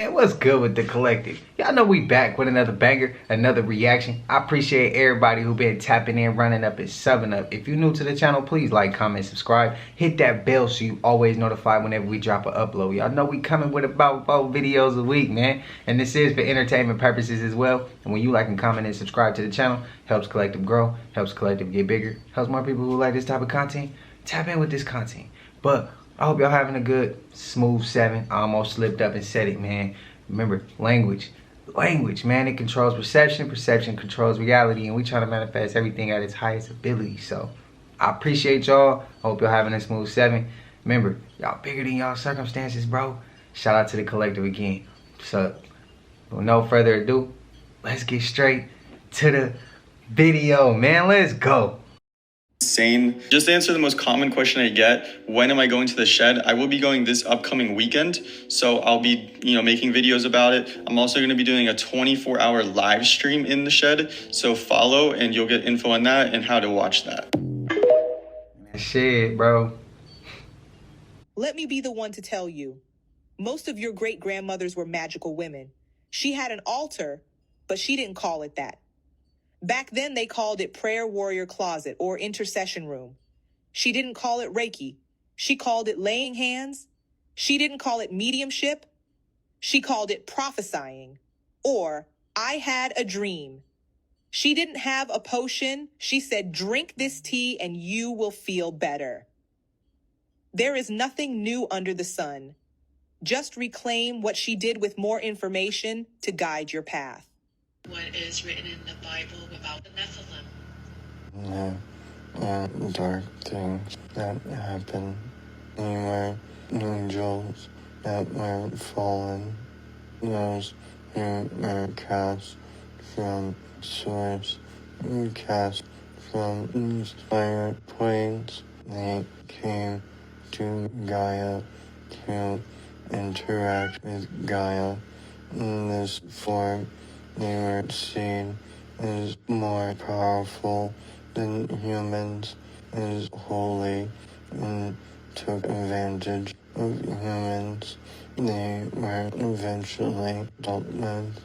And what's good with the collective? Y'all know we back with another banger, another reaction. I appreciate everybody who been tapping in, running up, and subbing up. If you're new to the channel, please like, comment, subscribe. Hit that bell so you always notified whenever we drop an upload. Y'all know we coming with about 4 videos a week, man. And this is for entertainment purposes as well. And when you like and comment and subscribe to the channel, helps collective grow, helps collective get bigger, helps more people who like this type of content tap in with this content. But I hope y'all having a good, smooth 7. I almost slipped up and said it, man. Remember, language, man, it controls perception. Perception controls reality, and we try to manifest everything at its highest ability. So, I appreciate y'all. I hope y'all having a smooth 7. Remember, y'all bigger than y'all circumstances, bro. Shout out to the collective again. So, with no further ado, let's get straight to the video, man. Let's go. Insane. Just to answer the most common question I get, when am I going to the shed? I will be going this upcoming weekend, so I'll be making videos about it. I'm also going to be doing a 24-hour live stream in the shed, so follow and you'll get info on that and how to watch that. Shit, bro. Let me be the one to tell you, most of your great-grandmothers were magical women. She had an altar, but she didn't call it that. Back then, they called it prayer warrior closet or intercession room. She didn't call it Reiki. She called it laying hands. She didn't call it mediumship. She called it prophesying, or I had a dream. She didn't have a potion. She said, drink this tea and you will feel better. There is nothing new under the sun. Just reclaim what she did with more information to guide your path. What is written in the Bible about the Nephilim? Dark things that happen. They were angels that were fallen. Those who were cast from source, cast from inspired planes. They came to Gaia to interact with Gaia in this form. They were seen as more powerful than humans, as holy, and took advantage of humans. They were eventually dealt with.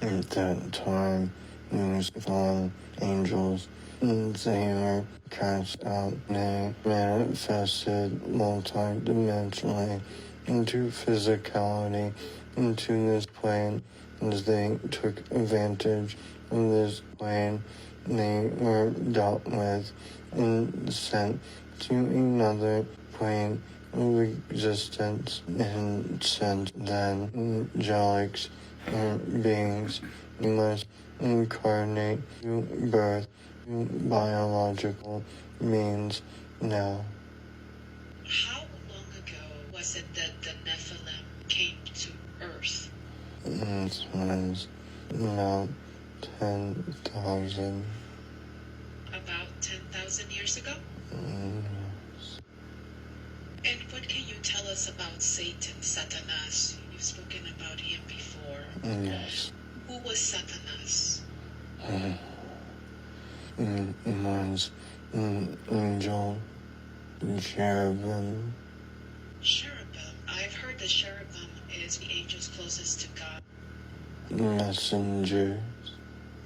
At that time, these fallen angels, they were cast out. They manifested multi-dimensionally into physicality, into this plane. As they took advantage of this plane, they were dealt with and sent to another plane of existence, and since then, angelics or beings must incarnate to birth to biological means now. How long ago was it that the Nephilim came to Earth? It was about 10,000. About 10,000 years ago? Yes. And what can you tell us about Satan, Satanas? You've spoken about him before. Yes. Who was Satanas? It was an angel, cherubim. Cherubim. I've heard the cherubim is the angels closest to God. Messengers.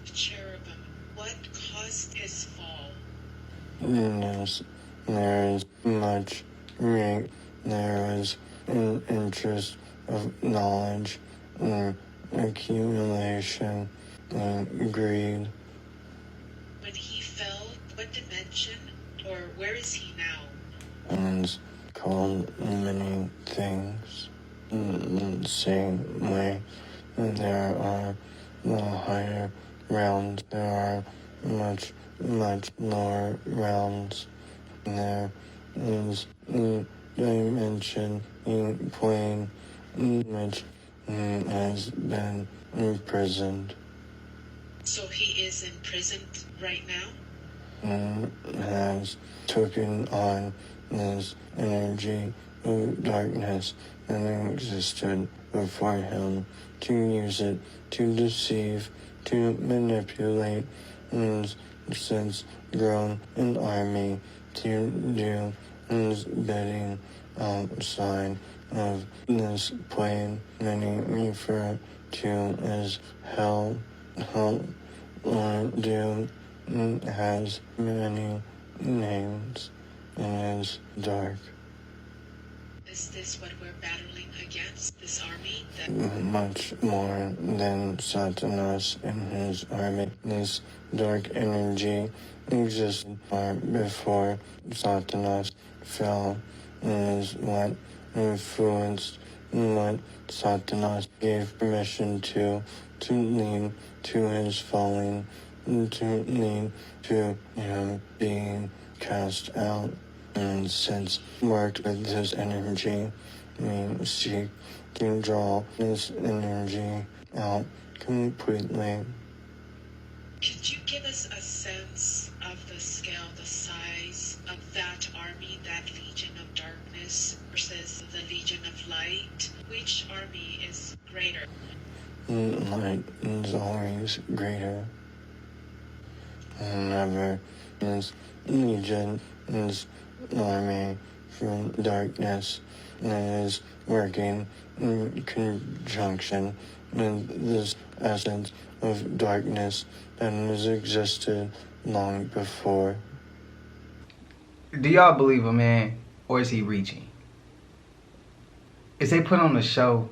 Cherubim. What caused his fall? Yes, there is much great. There is an interest of knowledge and accumulation and greed. When he fell, what dimension or where is he now? And called many things. In the same way that there are the higher realms, there are much lower realms. There is a dimension, a plane, in which he has been imprisoned. So he is imprisoned right now? Has taken on this energy of darkness that existed before him, to use it to deceive, to manipulate, and since grown an army to do his bidding outside of this plane. Many refer to as hell. Hell or doom has many names and is dark. Is this what we're battling against? This army that Much more than Satanas and his army. This dark energy existed far before Satanas fell, and is what influenced what Satanas gave permission to lead to his falling, to lead to him being cast out. And since worked with this energy, we seek to draw this energy out completely. could you give us a sense of the scale, the size of that army, that legion of darkness versus the legion of light? Which army is greater? Light is always greater. Never is legion is army from darkness and is working in conjunction with this essence of darkness that has existed long before. Do y'all believe him, man? Or is he reaching? Is they put on the show,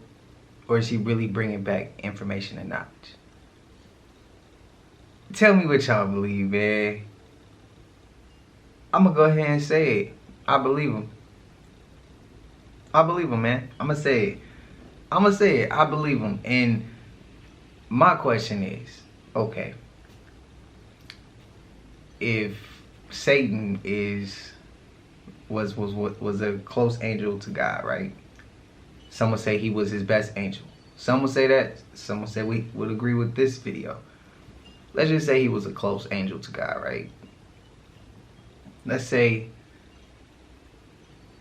or is he really bringing back information and knowledge? Tell me what y'all believe, man. I'm gonna go ahead and say it. I believe him. I believe him, man. I'm gonna say it. I believe him. And my question is, okay, if Satan was a close angel to God, right? Some would say he was his best angel. Some would say that. Some would say we would agree with this video. Let's just say he was a close angel to God, right? Let's say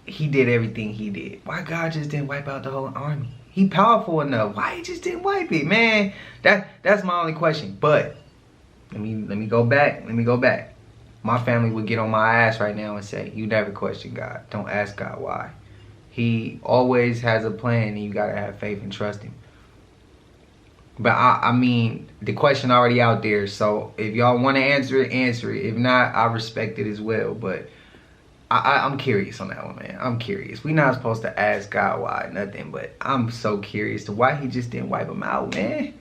he did everything he did. Why God just didn't wipe out the whole army? He powerful enough. Why he just didn't wipe it, man? That's my only question. But let me go back. My family would get on my ass right now and say, you never question God. Don't ask God why. He always has a plan, and you gotta have faith and trust him. But I mean, the question already out there. So if y'all want to answer it, answer it. If not, I respect it as well. But I'm curious on that one, man. I'm curious. We're not supposed to ask God why, nothing. But I'm so curious to why he just didn't wipe him out, man.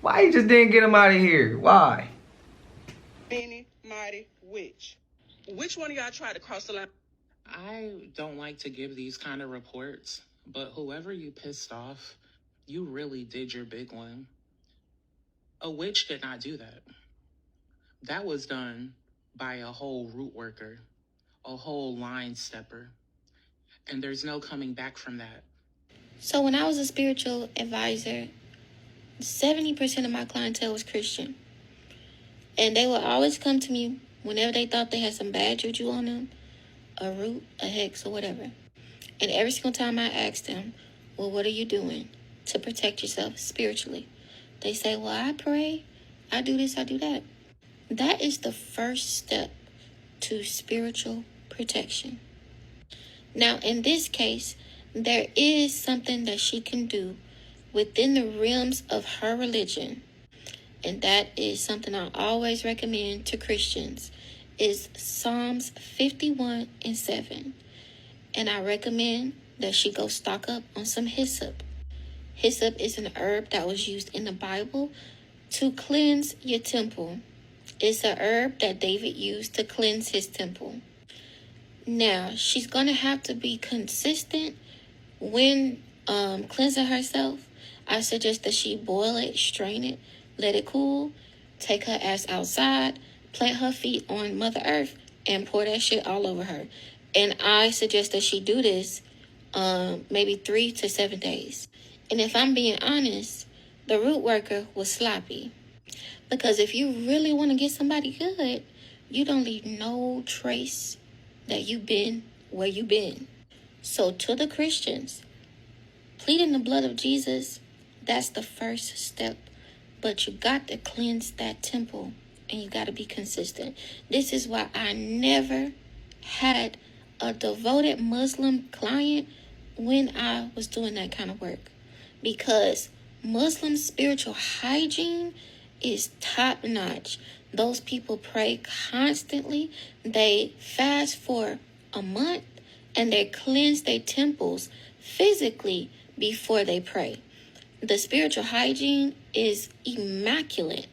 Why he just didn't get him out of here? Why? Many mighty witch. Which one of y'all tried to cross the line? I don't like to give these kind of reports, but whoever you pissed off, you really did your big one. A witch did not do that. That was done by a whole root worker, a whole line stepper, and there's no coming back from that. So when I was a spiritual advisor, 70% of my clientele was Christian. And they would always come to me whenever they thought they had some bad juju on them, a root, a hex, or whatever. And every single time I asked them, well, what are you doing to protect yourself spiritually? They say, well, I pray, I do this, I do that. That is the first step to spiritual protection. Now, in this case, there is something that she can do within the realms of her religion. And that is something I always recommend to Christians, is Psalms 51:7. And I recommend that she go stock up on some hyssop. Hyssop is an herb that was used in the Bible to cleanse your temple. It's a herb that David used to cleanse his temple. Now, she's going to have to be consistent when cleansing herself. I suggest that she boil it, strain it, let it cool, take her ass outside, plant her feet on Mother Earth, and pour that shit all over her. And I suggest that she do this maybe 3 to 7 days. And if I'm being honest, the root worker was sloppy. Because if you really want to get somebody good, you don't leave no trace that you've been where you've been. So to the Christians, pleading the blood of Jesus, that's the first step. But you got to cleanse that temple, and you got to be consistent. This is why I never had a devoted Muslim client when I was doing that kind of work, because Muslim spiritual hygiene is top notch. Those people pray constantly. They fast for a month and they cleanse their temples physically before they pray. The spiritual hygiene is immaculate.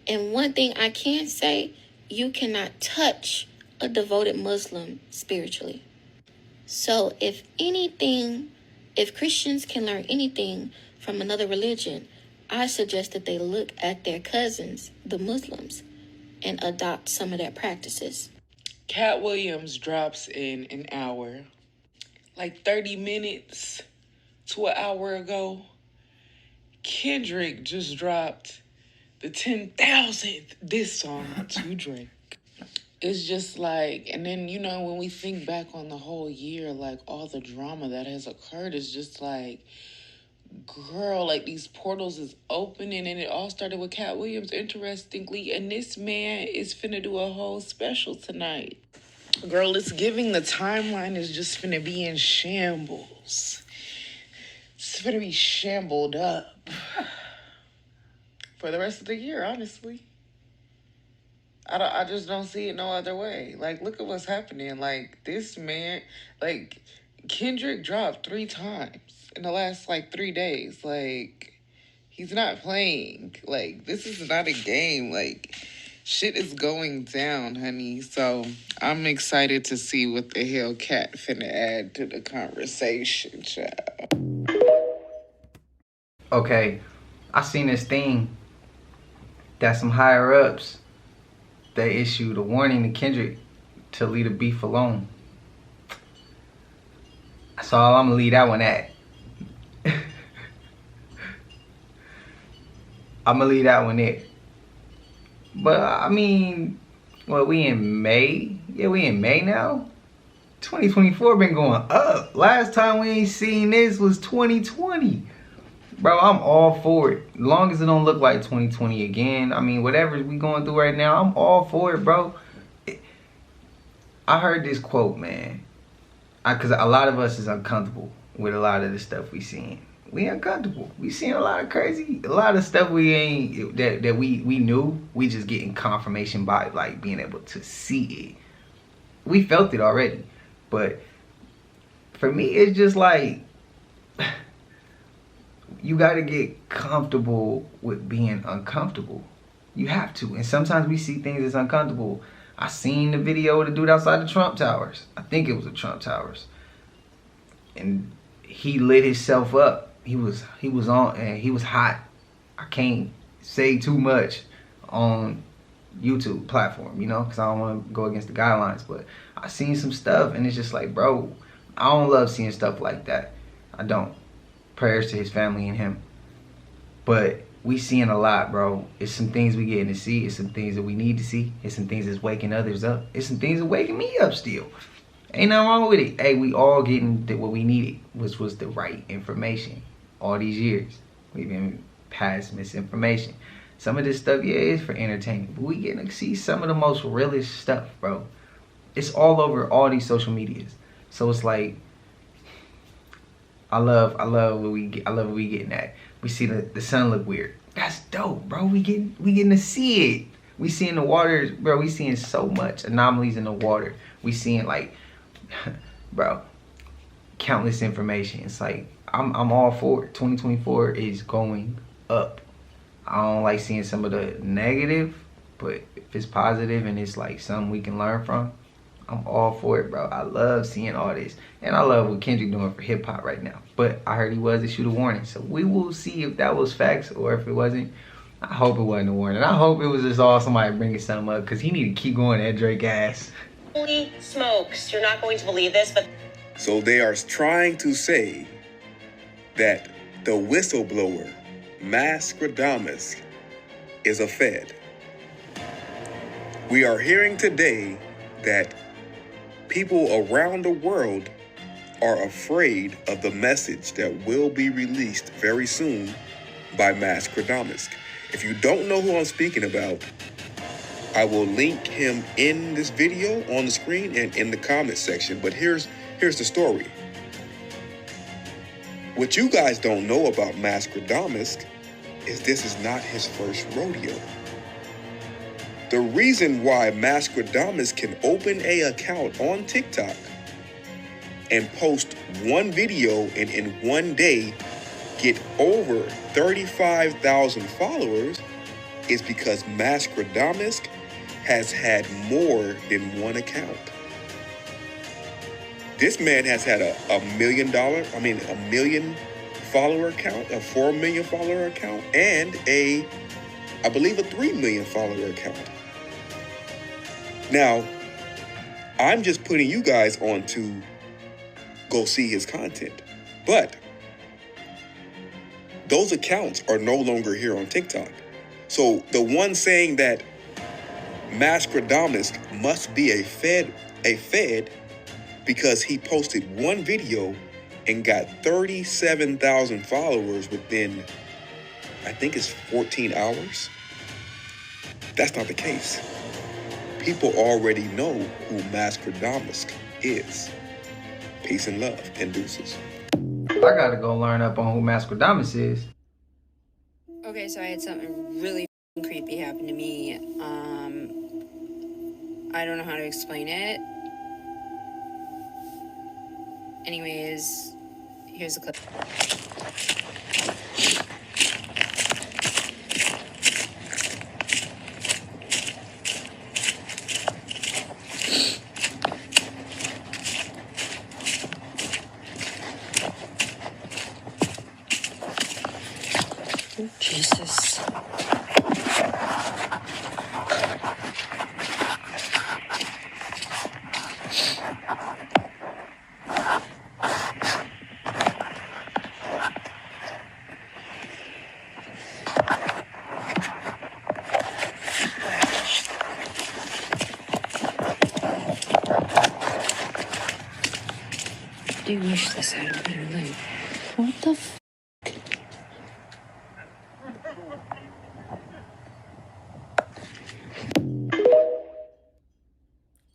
And one thing I can say, you cannot touch a devoted Muslim spiritually. So if Christians can learn anything from another religion, I suggest that they look at their cousins, the Muslims, and adopt some of their practices. Cat Williams drops in an hour, like 30 minutes to an hour ago. Kendrick just dropped the 10,000th diss song to Drake. It's just like, and then, you know, when we think back on the whole year, like all the drama that has occurred, is just like, girl, like these portals is opening, and it all started with Cat Williams, interestingly, and this man is finna do a whole special tonight. Girl, it's giving the timeline is just finna be in shambles. It's finna be shambled up for the rest of the year, honestly. I just don't see it no other way. Like, look at what's happening. Like, this man, like, Kendrick dropped 3 times in the last, 3 days. Like, he's not playing. Like, this is not a game. Like, shit is going down, honey. So, I'm excited to see what the hell Cat finna add to the conversation, child. Okay, I seen this thing that some higher ups, they issued a warning to Kendrick to leave the beef alone. That's all I'm gonna leave that one at. I'm gonna leave that one there. But I mean, well, we in May? Yeah, we in May now? 2024 been going up. Last time we ain't seen this was 2020. Bro, I'm all for it. As long as it don't look like 2020 again. I mean, whatever we going through right now, I'm all for it, bro. I heard this quote, man. Because a lot of us is uncomfortable with a lot of the stuff we seeing. We uncomfortable. We seeing a lot of crazy, a lot of stuff we ain't, that we knew. We just getting confirmation by, like, being able to see it. We felt it already. But for me, it's just like, you got to get comfortable with being uncomfortable. You have to. And sometimes we see things as uncomfortable. I seen the video of the dude outside the Trump Towers. I think it was the Trump Towers. And he lit himself up. He was on, and he was hot. I can't say too much on YouTube platform, you know, because I don't want to go against the guidelines. But I seen some stuff, and it's just like, bro, I don't love seeing stuff like that. I don't. Prayers to his family and him. But we seeing a lot, bro. It's some things we getting to see. It's some things that we need to see. It's some things that's waking others up. It's some things that waking me up still. Ain't nothing wrong with it. Hey, we all getting what we needed, which was the right information. All these years, we've been past misinformation. Some of this stuff, yeah, is for entertainment. But we getting to see some of the most realest stuff, bro. It's all over all these social medias. So it's like, I love what we getting at. We see the sun look weird. That's dope, bro. We getting to see it. We seeing the water, bro. We seeing so much anomalies in the water. We seeing, like, bro, countless information. It's like, I'm all for it. 2024 is going up. I don't like seeing some of the negative, but if it's positive and it's like something we can learn from, I'm all for it, bro. I love seeing all this. And I love what Kendrick doing for hip hop right now. But I heard he was issued a warning. So we will see if that was facts or if it wasn't. I hope it wasn't a warning. I hope it was just all somebody bringing something up, because he need to keep going at Drake ass. Holy smokes, you're not going to believe this, but... So they are trying to say that the whistleblower, Nostradamus, is a Fed. We are hearing today that people around the world are afraid of the message that will be released very soon by Nostradamus. If you don't know who I'm speaking about, I will link him in this video on the screen and in the comment section. But here's the story. What you guys don't know about Maskradamus is this is not his first rodeo. The reason why Maskradamus can open an account on TikTok and post one video and in one day get over 35,000 followers is because Maskradamus has had more than one account. This man has had a million follower account, a 4 million follower account, and I believe a 3 million follower account. Now, I'm just putting you guys on to go see his content, but those accounts are no longer here on TikTok. So the one saying that Maskradamus must be a fed because he posted one video and got 37,000 followers within, I think it's 14 hours. That's not the case. People already know who Maskradamus is. Peace and love and deuces. I gotta go learn up on who Maskradamus is. Okay, so I had something really creepy happen to me. I don't know how to explain it. Anyways, here's a clip. Oh, Jesus. I do wish this had a better light. What the f?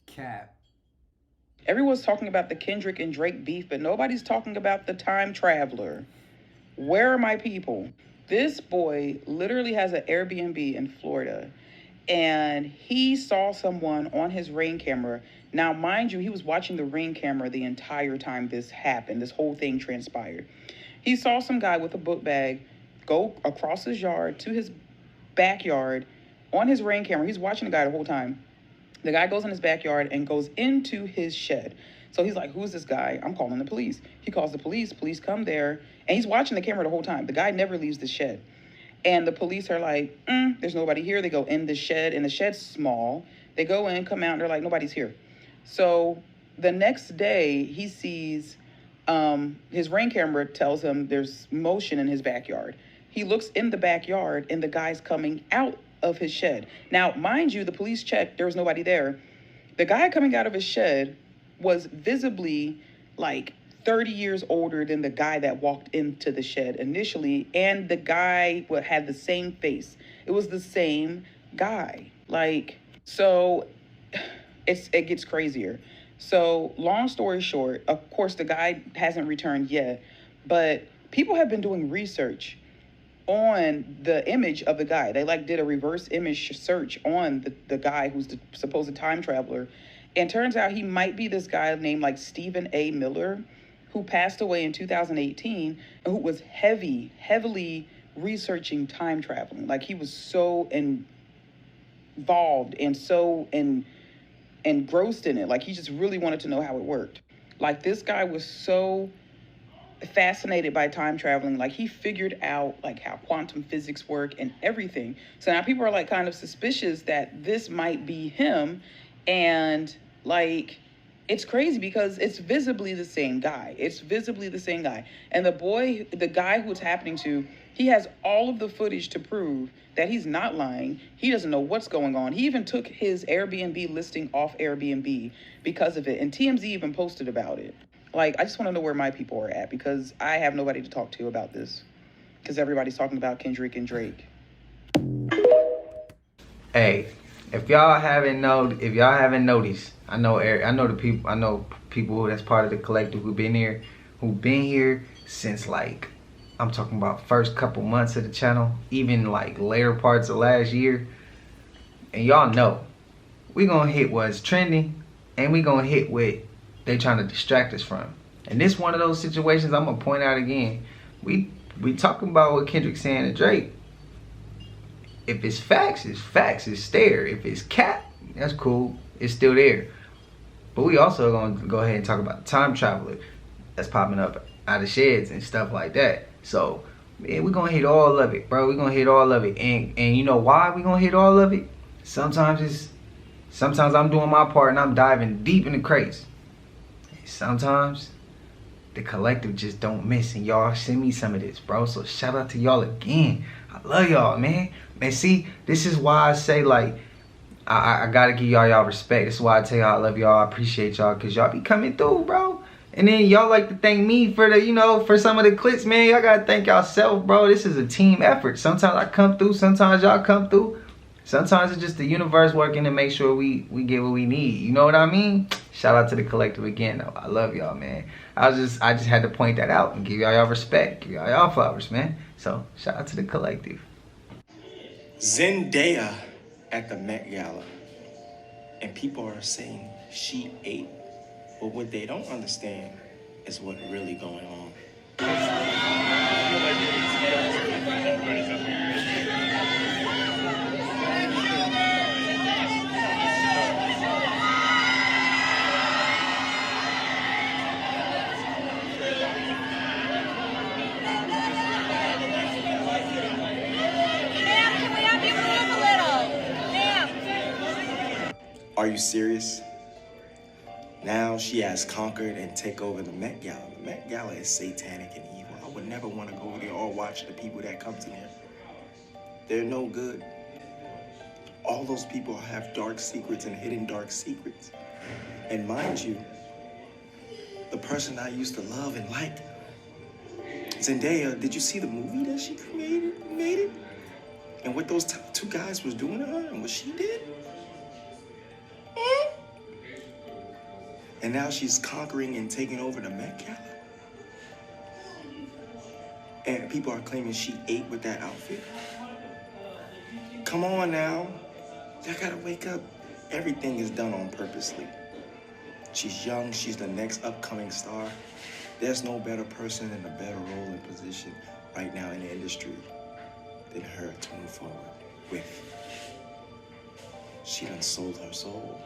Cap. Everyone's talking about the Kendrick and Drake beef, but nobody's talking about the time traveler. Where are my people? This boy literally has an Airbnb in Florida, and he saw someone on his Ring camera. Now, mind you, he was watching the Ring camera the entire time this happened, this whole thing transpired. He saw some guy with a book bag go across his yard to his backyard on his Ring camera. He's watching the guy the whole time. The guy goes in his backyard and goes into his shed. So he's like, who's this guy? I'm calling the police. He calls the police. Police come there, and he's watching the camera the whole time. The guy never leaves the shed. And the police are like, there's nobody here. They go in the shed, and the shed's small. They go in, come out, and they're like, nobody's here. So the next day, he sees his Ring camera tells him there's motion in his backyard. He looks in the backyard, and the guy's coming out of his shed. Now, mind you, the police checked. There was nobody there. The guy coming out of his shed was visibly like 30 years older than the guy that walked into the shed initially. And the guy had the same face. It was the same guy. So it gets crazier. So long story short, of course, the guy hasn't returned yet, but people have been doing research on the image of the guy. They did a reverse image search on the guy who's the supposed time traveler. And turns out he might be this guy named Stephen A. Miller, who passed away in 2018 and who was heavily researching time traveling. He was so involved and so engrossed in it. He just really wanted to know how it worked. This guy was so fascinated by time traveling. He figured out how quantum physics work and everything. So now people are kind of suspicious that this might be him. And it's crazy because it's visibly the same guy. And the guy who it's happening to, he has all of the footage to prove that he's not lying. He doesn't know what's going on. He even took his Airbnb listing off Airbnb because of it. And TMZ even posted about it. I just want to know where my people are at, because I have nobody to talk to about this, because everybody's talking about Kendrick and Drake. Hey, if y'all haven't noticed, I know people who that's part of the collective who've been here since, like, I'm talking about first couple months of the channel, even like later parts of last year. And y'all know we gonna hit what's trending, and we gonna hit what they trying to distract us from. And this one of those situations I'm gonna point out again. We talking about what Kendrick's saying to Drake. If it's facts, it's facts. It's there. If it's cap, that's cool. It's still there. But we also gonna go ahead and talk about the time traveler that's popping up out of sheds and stuff like that. So, man, we're gonna hit all of it, bro. We're gonna hit all of it. And you know why we gonna hit all of it? Sometimes I'm doing my part and I'm diving deep in the crates. Sometimes the collective just don't miss, and y'all send me some of this, bro. So shout out to y'all again. I love y'all, man. Man, see, this is why I say, like, I gotta give y'all respect. This is why I tell y'all I love y'all. I appreciate y'all, because y'all be coming through, bro. And then y'all like to thank me for for some of the clips, man. Y'all gotta thank y'allself, bro. This is a team effort. Sometimes I come through, sometimes y'all come through. Sometimes it's just the universe working to make sure we get what we need. You know what I mean? Shout out to the collective again, though. I love y'all, man. I just had to point that out and give y'all respect. Give y'all flowers, man. So shout out to the collective. Zendaya at the Met Gala, and people are saying she ate. But what they don't understand is what's really going on. Are you serious? Now she has conquered and take over the Met Gala. The Met Gala is satanic and evil. I would never want to go there or watch the people that come to there. They're no good. All those people have dark secrets and hidden dark secrets. And mind you, the person I used to love and like, Zendaya, did you see the movie that she made? And what those two guys was doing to her and what she did? And now she's conquering and taking over the Met Gala. And people are claiming she ate with that outfit. Come on now. Y'all gotta wake up. Everything is done on purposely. She's young, she's the next upcoming star. There's no better person in a better role and position right now in the industry than her to move forward with. She done sold her soul.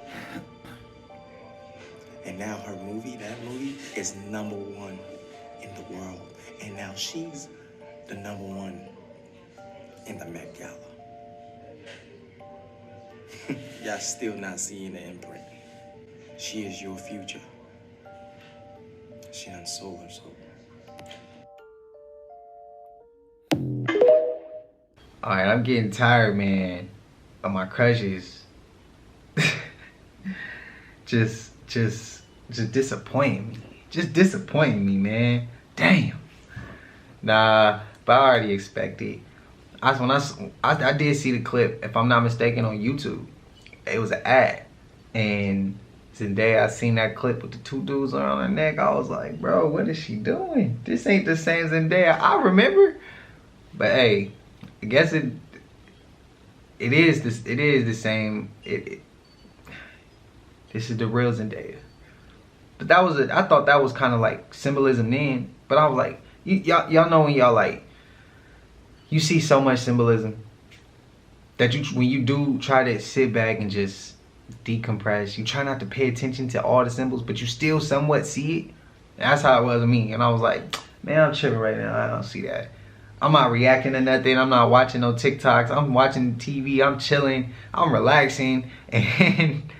And now her movie, that movie, is #1 in the world. And now she's the #1 in the Met Gala. Y'all still not seeing the imprint. She is your future. She done sold her soul. Alright, I'm getting tired, man, of my crushes. just disappointing me. Just disappointing me, man. Damn. Nah, but I already expected. I did see the clip, if I'm not mistaken, on YouTube. It was an ad. And Zendaya, I seen that clip with the two dudes around her neck. I was like, bro, what is she doing? This ain't the same Zendaya I remember. But hey, I guess it is the same. This is the real Zendaya. But I thought that was kind of like symbolism then. But I was like, y'all know when y'all like, you see so much symbolism that when you do try to sit back and just decompress, you try not to pay attention to all the symbols, but you still somewhat see it. And that's how it was with me. And I was like, man, I'm tripping right now. I don't see that. I'm not reacting to nothing. I'm not watching no TikToks. I'm watching TV. I'm chilling. I'm relaxing. And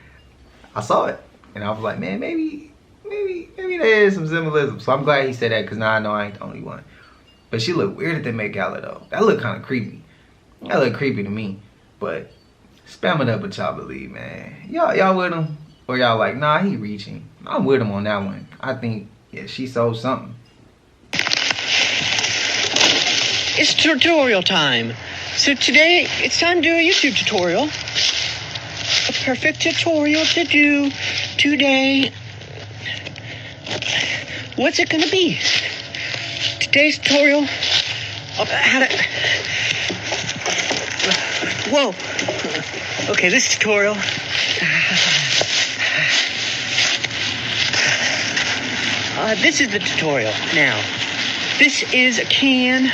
I saw it. And I was like, man, maybe there is some symbolism. So I'm glad he said that, because now I know I ain't the only one. But she looked weird at the Met Gala, though. That looked kind of creepy. That looked creepy to me. But spam it up what y'all believe, man. Y'all with him? Or y'all like, nah, he reaching. I'm with him on that one. I think, yeah, she sold something. It's tutorial time. So today, it's time to do a YouTube tutorial. a perfect tutorial to do today. What's it gonna be? Today's tutorial of how to... Whoa. Okay, this tutorial... this is the tutorial now. This is a can.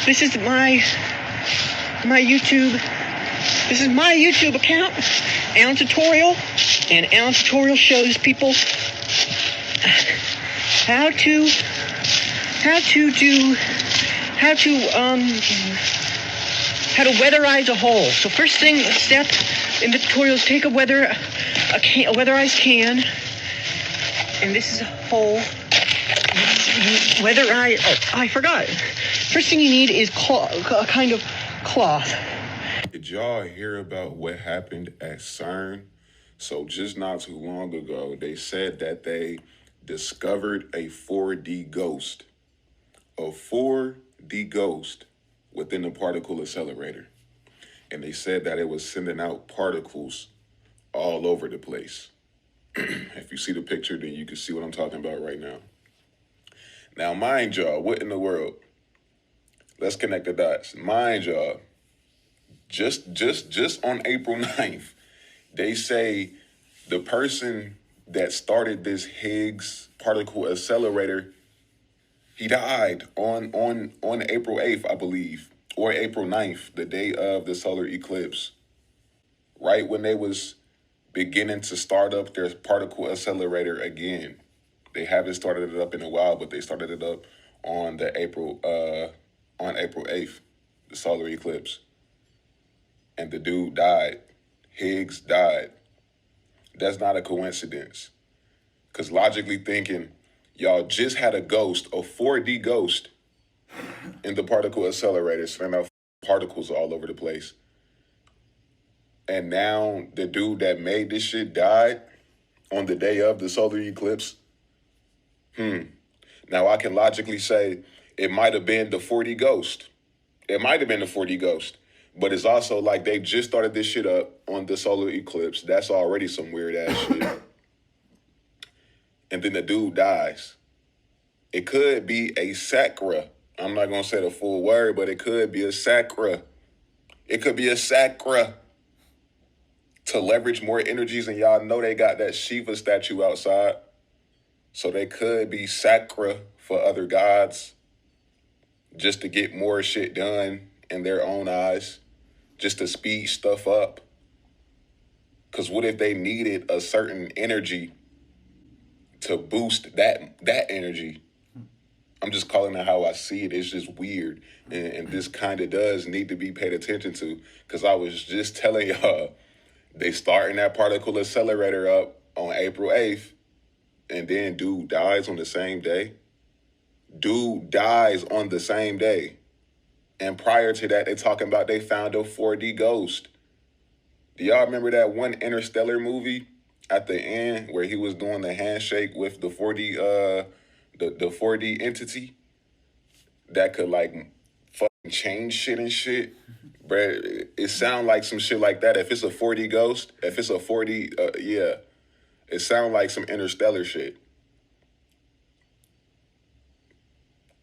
This is my YouTube. This is my YouTube account. Alan Tutorial. And Alan Tutorial shows people how to weatherize a hole. So first step in the tutorial is take a weatherized can, and this is a hole. I forgot. First thing you need is a kind of cloth. Did y'all hear about what happened at CERN? So just not too long ago, they said that they discovered a 4D ghost. A 4D ghost within the particle accelerator. And they said that it was sending out particles all over the place. If you see the picture, then you can see what I'm talking about right now. Now, mind y'all, what in the world? Let's connect the dots. Mind y'all, just on April 9th, they say the person that started this Higgs particle accelerator, he died on April 8th, I believe, or April 9th, the day of the solar eclipse. Right when they was beginning to start up their particle accelerator again. They haven't started it up in a while, but they started it up on April 8th, the solar eclipse. And the dude died. Higgs died. That's not a coincidence. Because logically thinking, y'all just had a ghost, a 4D ghost, in the particle accelerator, sending out particles all over the place. And now the dude that made this shit died on the day of the solar eclipse. Now I can logically say it might have been the 4D ghost. It might have been the 4D ghost. But it's also like they just started this shit up on the solar eclipse. That's already some weird ass shit. And then the dude dies. It could be a sacra. I'm not going to say the full word, but it could be a sacra. It could be a sacra to leverage more energies. And y'all know they got that Shiva statue outside. So they could be sacra for other gods just to get more shit done in their own eyes, just to speed stuff up. Because what if they needed a certain energy to boost that energy? I'm just calling it how I see it. It's just weird. And this kind of does need to be paid attention to. Because I was just telling y'all, they starting that particle accelerator up on April 8th. And then dude dies on the same day. Dude dies on the same day. And prior to that, they talking about they found a 4D ghost. Do y'all remember that one Interstellar movie at the end where he was doing the handshake with the 4D the 4D entity that could like fucking change shit and shit? Bruh, it sound like some shit like that. If it's a 4D ghost, if it's a 4D, yeah, it sound like some Interstellar shit.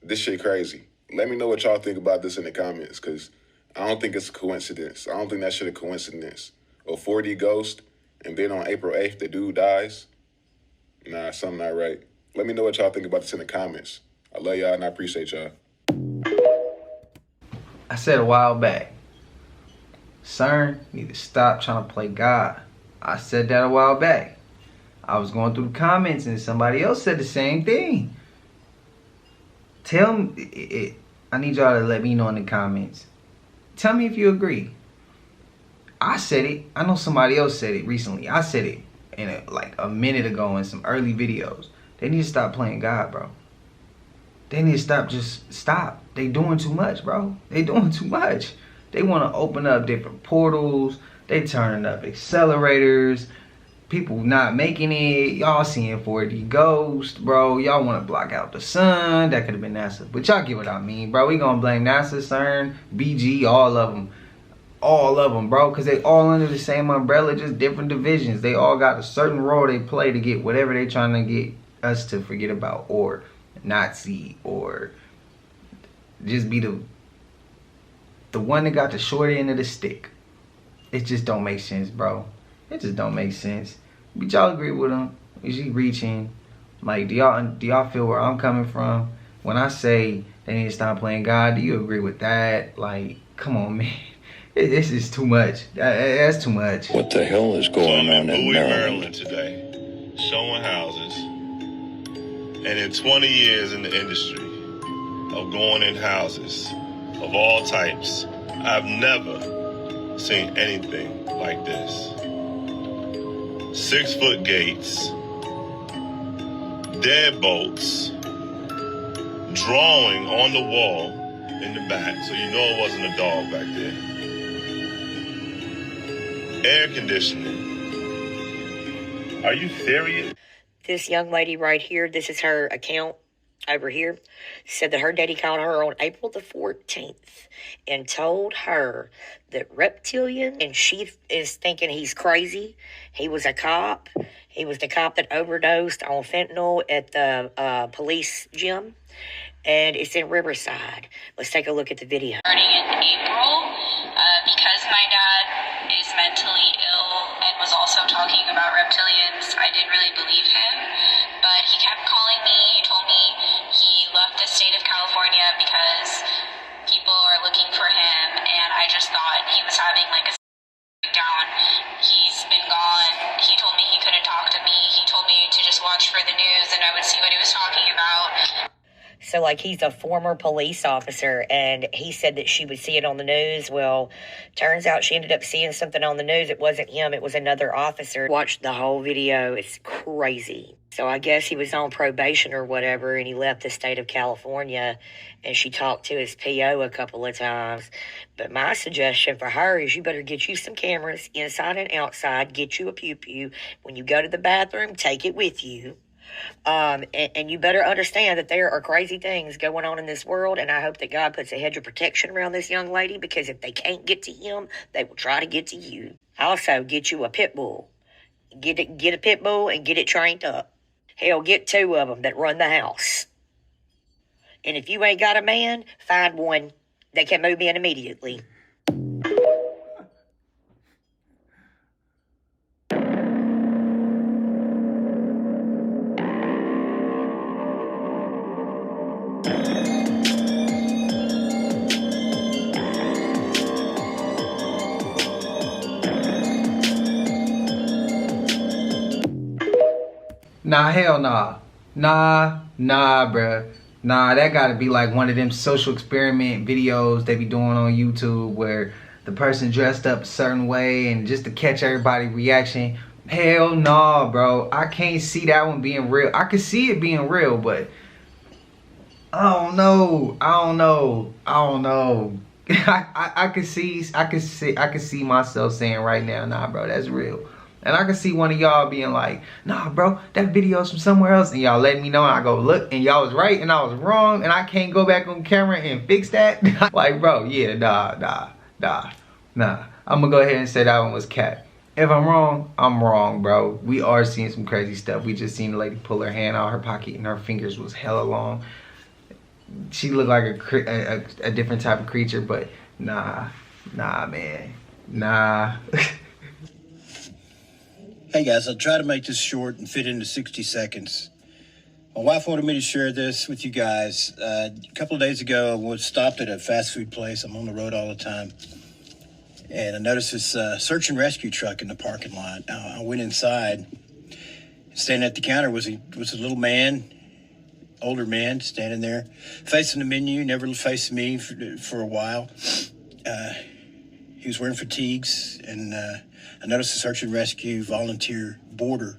This shit crazy. Let me know what y'all think about this in the comments, because I don't think it's a coincidence. I don't think that shit a coincidence. A 4D ghost, and then on April 8th, the dude dies. Nah, something not right. Let me know what y'all think about this in the comments. I love y'all and I appreciate y'all. I said a while back, CERN need to stop trying to play God. I said that a while back. I was going through the comments and somebody else said the same thing. Tell me, I need y'all to let me know in the comments. Tell me if you agree. I said it. I know somebody else said it recently. I said it in like a minute ago in some early videos. They need to stop playing God, bro. They need to stop. Just stop. They doing too much, bro. They doing too much. They want to open up different portals. They turning up accelerators. People not making it. Y'all seeing 4D ghost, bro. Y'all want to block out the sun. That could have been NASA. But y'all get what I mean, bro. We gonna blame NASA, CERN, BG, all of them. All of them, bro, because they all under the same umbrella, just different divisions. They all got a certain role they play to get whatever they trying to get us to forget about or not see, or just be the one that got the short end of the stick. It just don't make sense, bro. It just don't make sense. But y'all agree with him? Is he reaching? Like, do y'all feel where I'm coming from when I say they need to stop playing God? Do you agree with that? Like, come on, man. This is too much. That's too much. What the hell is going on in Maryland today? Showing houses. And in 20 years in the industry of going in houses of all types, I've never seen anything like this. 6-foot gates, deadbolts, drawing on the wall in the back, so you know it wasn't a dog back there. Air conditioning. Are you serious? This young lady right here, this is her account over here, said that her daddy called her on April the 14th and told her that Reptilian, and she is thinking he's crazy. He was a cop. He was the cop that overdosed on fentanyl at the police gym, and it's in Riverside. Let's take a look at the video. Starting in April, because my dad is mentally ill and was also talking about reptilians, I didn't really believe him, but he kept calling me. He told me he left the state of California because people are looking for him, and I just thought he was having like a breakdown. He's been gone. He told me he couldn't talk to me. He told me to just watch for the news and I would see what he was talking about. So, like, he's a former police officer, and he said that she would see it on the news. Well, turns out she ended up seeing something on the news. It wasn't him. It was another officer. Watched the whole video. It's crazy. So I guess he was on probation or whatever, and he left the state of California, and she talked to his PO a couple of times. But my suggestion for her is you better get you some cameras inside and outside. Get you a pew-pew. When you go to the bathroom, take it with you. And you better understand that there are crazy things going on in this world, and I hope that God puts a hedge of protection around this young lady, because if they can't get to him, they will try to get to you. Also, get you a pit bull. Get a pit bull and get it trained up. Hell, get 2 of them that run the house. And if you ain't got a man, find one that can move in immediately. Nah, hell nah. Nah, bruh. Nah, that gotta be like one of them social experiment videos they be doing on YouTube where the person dressed up a certain way and just to catch everybody's reaction. Hell nah, bro. I can't see that one being real. I could see it being real, but I don't know. I could see myself saying right now, nah, bro, that's real. And I can see one of y'all being like, nah, bro, that video's from somewhere else. And y'all let me know, and I go look, and y'all was right, and I was wrong, and I can't go back on camera and fix that. Like, bro, yeah, nah. I'm gonna go ahead and say that one was cap. If I'm wrong, I'm wrong, bro. We are seeing some crazy stuff. We just seen a lady pull her hand out of her pocket, and her fingers was hella long. She looked like a different type of creature, but nah, man, nah. Hey guys, I'll try to make this short and fit into 60 seconds. My wife wanted me to share this with you guys. A couple of days ago, I was stopped at a fast food place. I'm on the road all the time. And I noticed this search and rescue truck in the parking lot. I went inside. Standing at the counter was a little man, older man, standing there, facing the menu, never faced me for a while. He was wearing fatigues, and I noticed a search and rescue volunteer border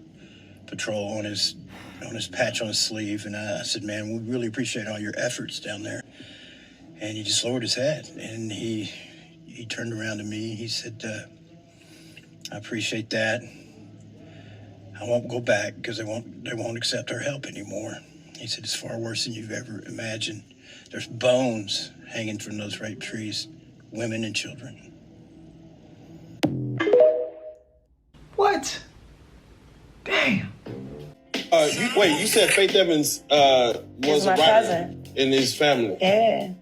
patrol on his patch on his sleeve, and I said, man, we really appreciate all your efforts down there. And he just lowered his head, and he turned around to me. He said, I appreciate that. I won't go back because they won't accept our help anymore. He said, it's far worse than you've ever imagined. There's bones hanging from those rape trees, women and children. You said Faith Evans was a my writer cousin. in his family. Yeah.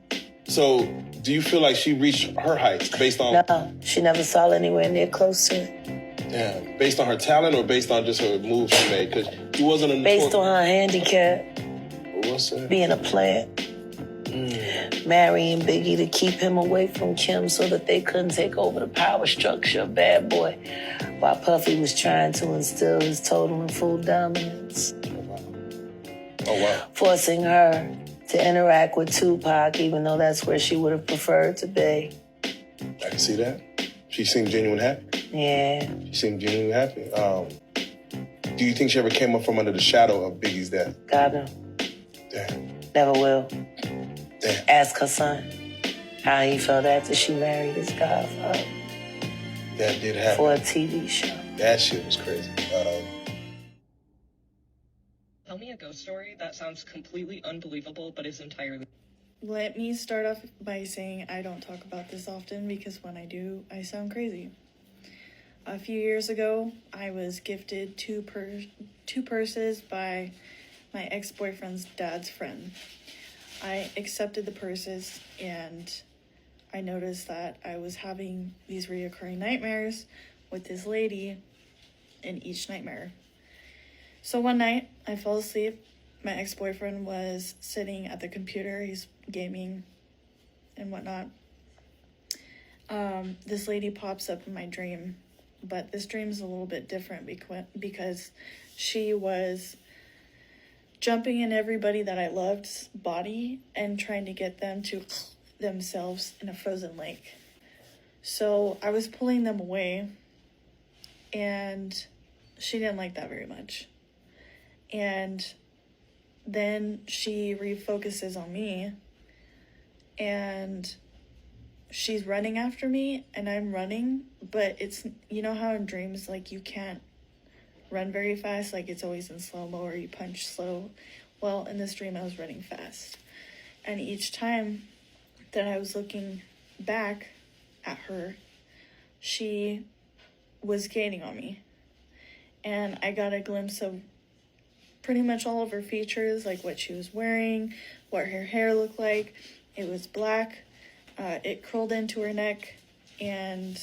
So, do you feel like she reached her heights based on? No, she never saw anywhere near close to it. Damn, based on her talent or based on just her moves she made? Because she wasn't a Based on her handicap, What's that? being a player. Marrying Biggie to keep him away from Kim so that they couldn't take over the power structure of Bad Boy, while Puffy was trying to instill his total and full dominance. Oh, wow. Forcing her to interact with Tupac, even though that's where she would have preferred to be. I can see that. She seemed genuine happy. Yeah. She seemed genuinely happy. Do you think she ever came up from under the shadow of Biggie's death? God no. Damn. Never will. Damn. Ask her son how he felt after she married his godfather. That did happen. For a TV show. That shit was crazy. Tell me a ghost story that sounds completely unbelievable, but is entirely... Let me start off by saying I don't talk about this often because when I do, I sound crazy. A few years ago, I was gifted two purses by my ex-boyfriend's dad's friend. I accepted the purses and I noticed that I was having these reoccurring nightmares with this lady in each nightmare. So one night, I fell asleep. My ex-boyfriend was sitting at the computer. He's gaming and whatnot. This lady pops up in my dream, but this dream is a little bit different because she was jumping in everybody that I loved's body and trying to get them to themselves in a frozen lake. So I was pulling them away, and she didn't like that very much. And then she refocuses on me, and she's running after me, and I'm running, but it's, you know how in dreams, like, you can't run very fast, like it's always in slow-mo or you punch slow. Well, in this dream I was running fast, and each time that I was looking back at her, she was gaining on me, and I got a glimpse of pretty much all of her features, like what she was wearing, what her hair looked like. It was black, it curled into her neck, and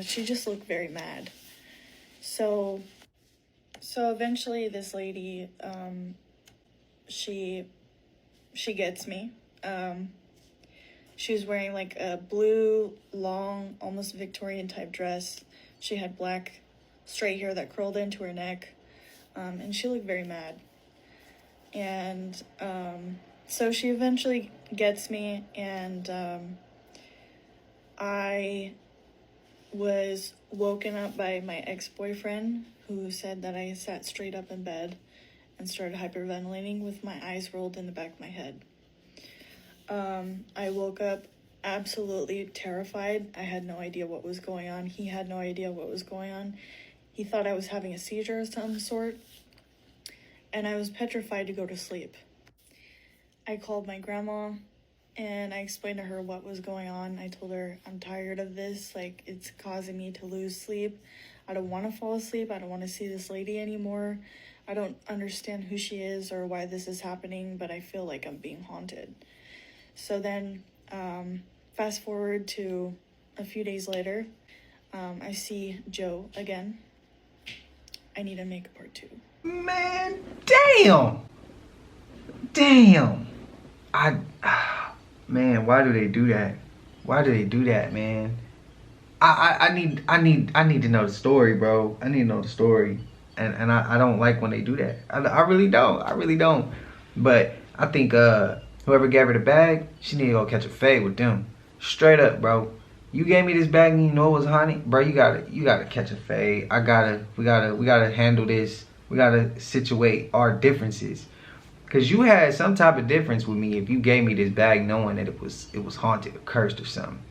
she just looked very mad. So eventually this lady, she gets me. She was wearing like a blue, long, almost Victorian type dress. She had black straight hair that curled into her neck, and she looked very mad. And so she eventually gets me, and I was woken up by my ex-boyfriend, who said that I sat straight up in bed and started hyperventilating with my eyes rolled in the back of my head. I woke up absolutely terrified. I had no idea what was going on. He had no idea what was going on. He thought I was having a seizure of some sort, and I was petrified to go to sleep. I called my grandma, and I explained to her what was going on. I told her, I'm tired of this, like, it's causing me to lose sleep. I don't want to fall asleep. I don't want to see this lady anymore. I don't understand who she is or why this is happening, but I feel like I'm being haunted. So then, fast forward to a few days later, I see Joe again. I need to make a part 2. Man, damn. Man, why do they do that? Why do they do that, man? I need to know the story, bro. I need to know the story. And I don't like when they do that. I really don't. But I think whoever gave her the bag, she need to go catch a fade with them. Straight up, bro. You gave me this bag and you know it was honey, bro. You gotta catch a fade. We gotta handle this. We gotta situate our differences. Cause you had some type of difference with me if you gave me this bag knowing that it was haunted or cursed or something.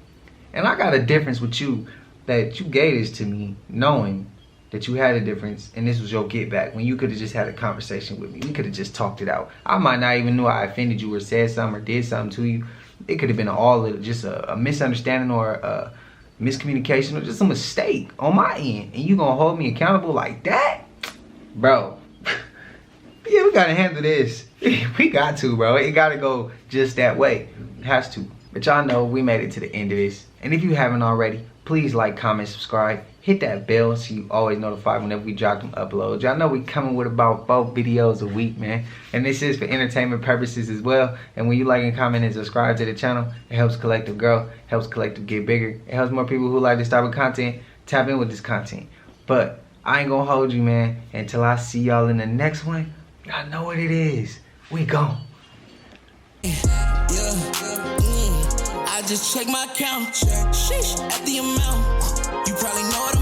And I got a difference with you that you gave this to me knowing that you had a difference and this was your get back when you could have just had a conversation with me. We could have just talked it out. I might not even know I offended you or said something or did something to you. It could have been just a misunderstanding or a miscommunication or just a mistake on my end. And you gonna hold me accountable like that? Bro, gotta handle this. We got to, bro. It gotta go just that way. It has to. But y'all know we made it to the end of this. And if you haven't already, please like, comment, subscribe. Hit that bell so you always notified whenever we drop them uploads. Y'all know we coming with about 4 videos a week, man. And this is for entertainment purposes as well. And when you like and comment and subscribe to the channel, it helps Collective grow, helps Collective get bigger. It helps more people who like this type of content tap in with this content. But I ain't gonna hold you, man. Until I see y'all in the next one, y'all know what it is. We gone. I just check my account. Sheesh, at the amount. You probably know it.